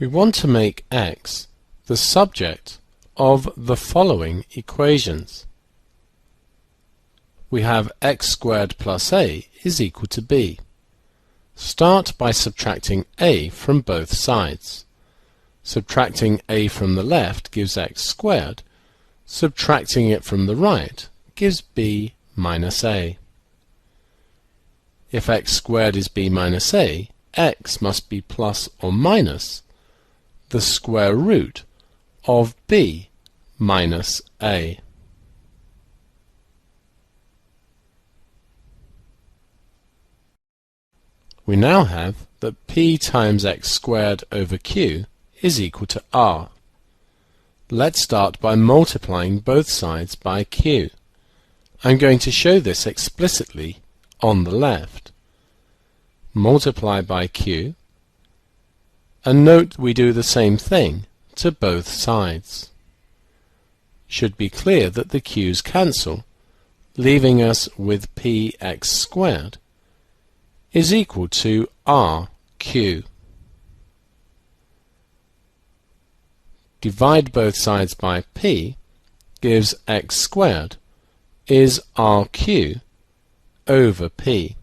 We want to make x the subject of the following equations. We have x squared plus a is equal to b. Start by subtracting a from both sides. Subtracting a from the left gives x squared. Subtracting it from the right gives b minus a. If x squared is b minus a, x must be plus or minus the square root of b minus a. We now have that p times x squared over q is equal to r. Let's start by multiplying both sides by q. I'm going to show this explicitly on the left. Multiply by q, and note we do the same thing to both sides. Should be clear that the q's cancel, leaving us with px squared is equal to rq. Divide both sides by p gives x squared is rq over p.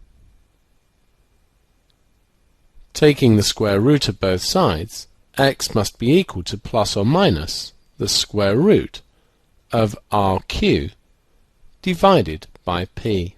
Taking the square root of both sides, x must be equal to plus or minus the square root of rq divided by p.